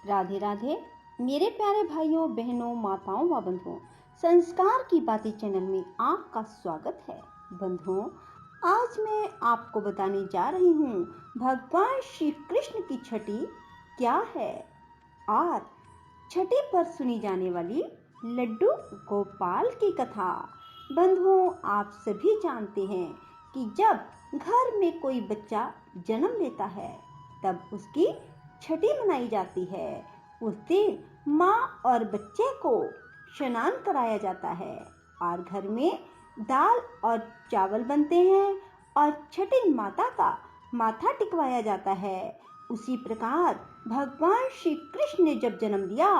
राधे राधे मेरे प्यारे भाइयों बहनों माताओं व बंधुओं, संस्कार की बातें चैनल में आपका स्वागत है। बंधुओं, आज मैं आपको बताने जा रही हूँ भगवान श्री कृष्ण की छठी क्या है और छठी पर सुनी जाने वाली लड्डू गोपाल की कथा। बंधुओं, आप सभी जानते हैं कि जब घर में कोई बच्चा जन्म लेता है तब उसकी छठी मनाई जाती है। उस दिन माँ और बच्चे को स्नान कराया जाता है और घर में दाल और चावल बनते हैं और छठी माता का माथा टिकवाया जाता है। उसी प्रकार भगवान श्री कृष्ण ने जब जन्म लिया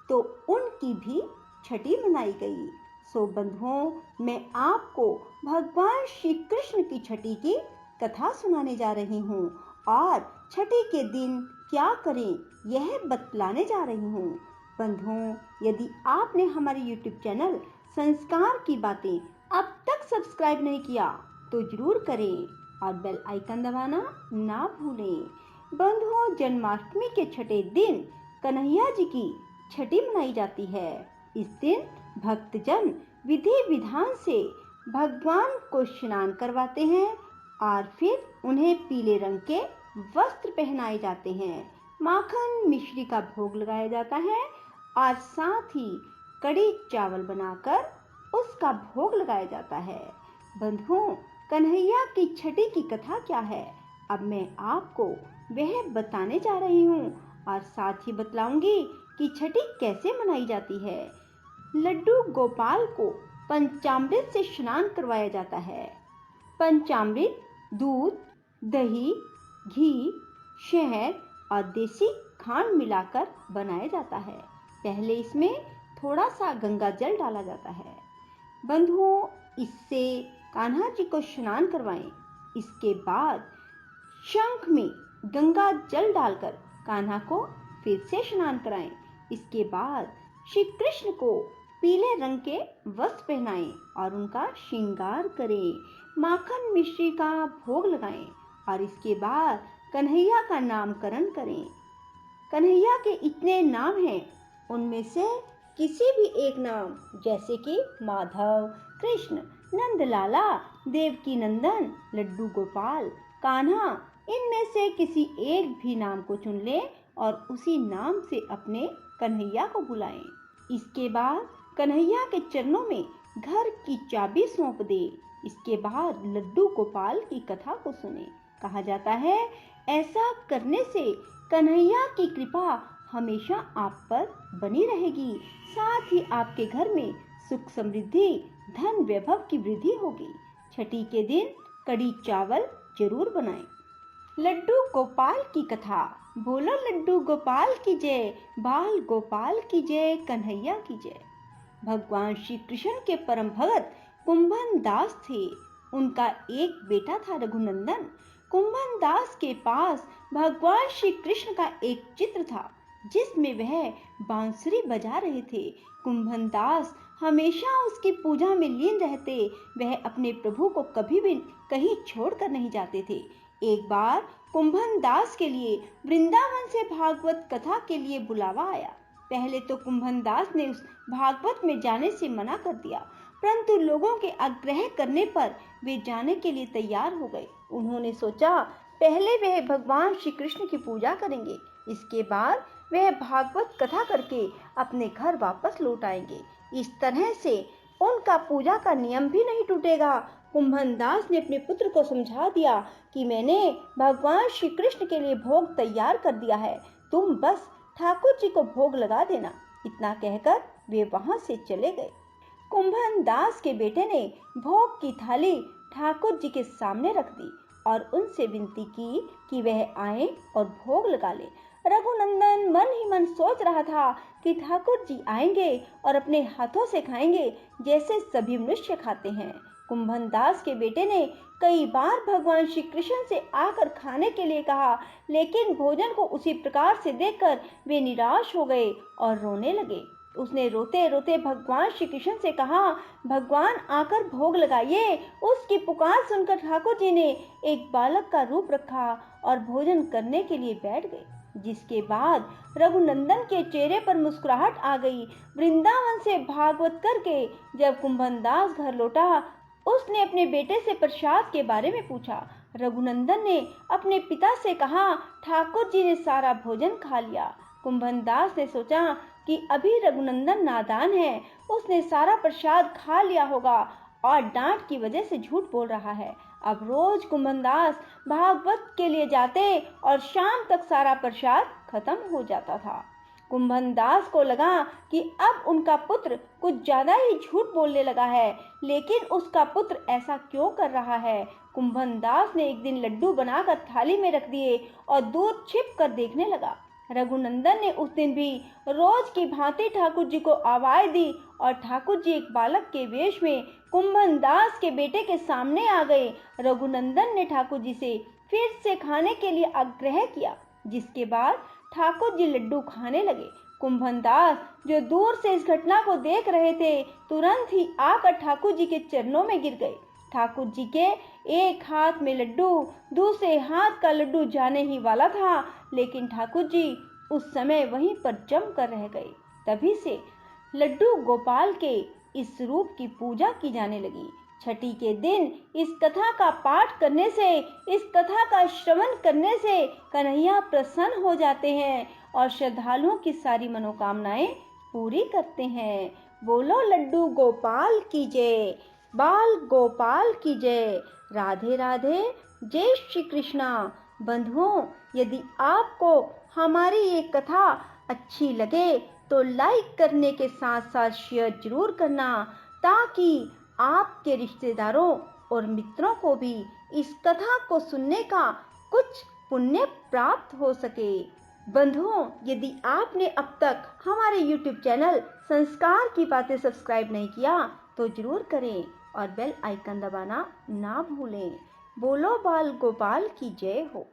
तो उनकी भी छठी मनाई गई। सो बंधुओं, मैं आपको भगवान श्री कृष्ण की छठी की कथा सुनाने जा रही हूँ और छठी के दिन क्या करें यह बतलाने जा रही हूँ। बंधुओं, यदि आपने हमारे YouTube चैनल संस्कार की बातें अब तक सब्सक्राइब नहीं किया तो जरूर करें और बेल आइकन दबाना ना भूलें। बंधुओं, जन्माष्टमी के छठे दिन कन्हैया जी की छठी मनाई जाती है। इस दिन भक्तजन विधि विधान से भगवान को स्नान करवाते हैं और फिर उन्हें पीले रंग के वस्त्र पहनाए जाते हैं। माखन मिश्री का भोग लगाया जाता है और साथ ही कड़ी चावल बनाकर उसका भोग लगाया जाता है। बंधुओं, कन्हैया की छठी की कथा क्या है अब मैं आपको वह बताने जा रही हूँ और साथ ही बतलाऊंगी कि छठी कैसे मनाई जाती है। लड्डू गोपाल को पंचामृत से स्नान करवाया जाता है। पंचामृत दूध, दही, घी, शहद और देसी खांड मिलाकर बनाया जाता है। पहले इसमें थोड़ा सा गंगा जल डाला जाता है। बंधुओं, इससे कान्हा जी को स्नान करवाएं। इसके बाद शंख में गंगा जल डालकर कान्हा को फिर से स्नान कराएं। इसके बाद श्री कृष्ण को पीले रंग के वस्त्र पहनाएं और उनका श्रृंगार करें। माखन मिश्री का भोग लगाएं और इसके बाद कन्हैया का नामकरण करें। कन्हैया के इतने नाम हैं, उनमें से किसी भी एक नाम जैसे कि माधव, कृष्ण, नंदलाला, देवकी नंदन, लड्डू गोपाल, कान्हा, इनमें से किसी एक भी नाम को चुन लें और उसी नाम से अपने कन्हैया को बुलाएं। इसके बाद कन्हैया के चरणों में घर की चाबी सौंप दे। इसके बाद लड्डू गोपाल की कथा को सुने। कहा जाता है ऐसा करने से कन्हैया की कृपा हमेशा आप पर बनी रहेगी, साथ ही आपके घर में सुख समृद्धि धन वैभव की वृद्धि होगी। छठी के दिन कड़ी चावल जरूर बनाएं। लड्डू गोपाल की कथा। बोलो लड्डू गोपाल की जय, बाल गोपाल की जय, कन्हैया की जय। भगवान श्री कृष्ण के परम भगत कुंभन दास थे। उनका एक बेटा था रघुनंदन। कुंभन दास के पास भगवान श्री कृष्ण का एक चित्र था जिसमें वह बांसुरी बजा रहे थे। कुंभन दास हमेशा उसकी पूजा में लीन रहते। वह अपने प्रभु को कभी भी कहीं छोड़कर नहीं जाते थे। एक बार कुंभन दास के लिए वृंदावन से भागवत कथा के लिए बुलावा आया। पहले तो कुंभन दास ने उस भागवत में जाने से मना कर दिया, परंतु लोगों के आग्रह करने पर वे जाने के लिए तैयार हो गए। उन्होंने सोचा पहले वे भगवान श्री कृष्ण की पूजा करेंगे, इसके बाद वह भागवत कथा करके अपने घर वापस लौट आएंगे। इस तरह से उनका पूजा का नियम भी नहीं टूटेगा। कुंभन दास ने अपने पुत्र को समझा दिया कि मैंने भगवान श्री कृष्ण के लिए भोग तैयार कर दिया है, तुम बस ठाकुर जी को भोग लगा देना। इतना कहकर वे वहां से चले गए। कुंभन दास के बेटे ने भोग की थाली ठाकुर जी के सामने रख दी और उनसे विनती की कि वह आए और भोग लगा ले। रघुनंदन मन ही मन सोच रहा था कि ठाकुर जी आएंगे और अपने हाथों से खाएंगे जैसे सभी मनुष्य खाते हैं। कुंभन दास के बेटे ने कई बार भगवान श्री कृष्ण से आकर खाने के लिए कहा, लेकिन भोजन को उसी प्रकार से देखकर वे निराश हो गए और रोने लगे। उसने रोते रोते भगवान श्री कृष्ण से कहा, भगवान आकर भोग लगाइए। उसकी पुकार सुनकर ठाकुर जी ने एक बालक का रूप रखा और भोजन करने के लिए बैठ गए। जिसके बाद रघुनंदन के चेहरे पर मुस्कुराहट आ गई। वृंदावन से भागवत करके जब कुंभनदास घर लौटा, उसने अपने बेटे से प्रसाद के बारे में पूछा। रघुनंदन ने अपने पिता से कहा, ठाकुर जी ने सारा भोजन खा लिया। कुंभनदास ने सोचा कि अभी रघुनंदन नादान है, उसने सारा प्रसाद खा लिया होगा और डांट की वजह से झूठ बोल रहा है। अब रोज कुंभनदास भागवत के लिए जाते और शाम तक सारा प्रसाद खत्म हो जाता था। कुंभनदास को लगा कि अब उनका पुत्र कुछ ज्यादा ही झूठ बोलने लगा है, लेकिन उसका पुत्र ऐसा क्यों कर रहा है। कुंभनदास ने एक दिन लड्डू बनाकर थाली में रख दिए और दूर छिप कर देखने लगा। रघुनंदन ने उस दिन भी रोज की भांति ठाकुर जी को आवाज दी और ठाकुर जी एक बालक के वेश में कुंभनदास के बेटे के सामने आ गए। रघुनंदन ने ठाकुर जी से फिर से खाने के लिए आग्रह किया, जिसके बाद ठाकुर जी लड्डू खाने लगे। कुंभनदास जो दूर से इस घटना को देख रहे थे, तुरंत ही आकर ठाकुर जी के चरणों में गिर गए। ठाकुर जी के एक हाथ में लड्डू, दूसरे हाथ का लड्डू जाने ही वाला था, लेकिन ठाकुर जी उस समय वहीं पर जम कर रह गए। तभी से लड्डू गोपाल के इस रूप की पूजा की जाने लगी। छठी के दिन इस कथा का पाठ करने से, इस कथा का श्रवण करने से कन्हैया प्रसन्न हो जाते हैं और श्रद्धालुओं की सारी मनोकामनाएं पूरी करते हैं। बोलो लड्डू गोपाल की जय, बाल गोपाल की जय। राधे राधे, जय श्री कृष्णा। बंधुओं, यदि आपको हमारी ये कथा अच्छी लगे तो लाइक करने के साथ साथ शेयर जरूर करना, ताकि आपके रिश्तेदारों और मित्रों को भी इस कथा को सुनने का कुछ पुण्य प्राप्त हो सके। बंधुओं, यदि आपने अब तक हमारे YouTube चैनल संस्कार की बातें सब्सक्राइब नहीं किया तो जरूर करें और बेल आइकन दबाना ना भूलें। बोलो बाल गोपाल की जय हो।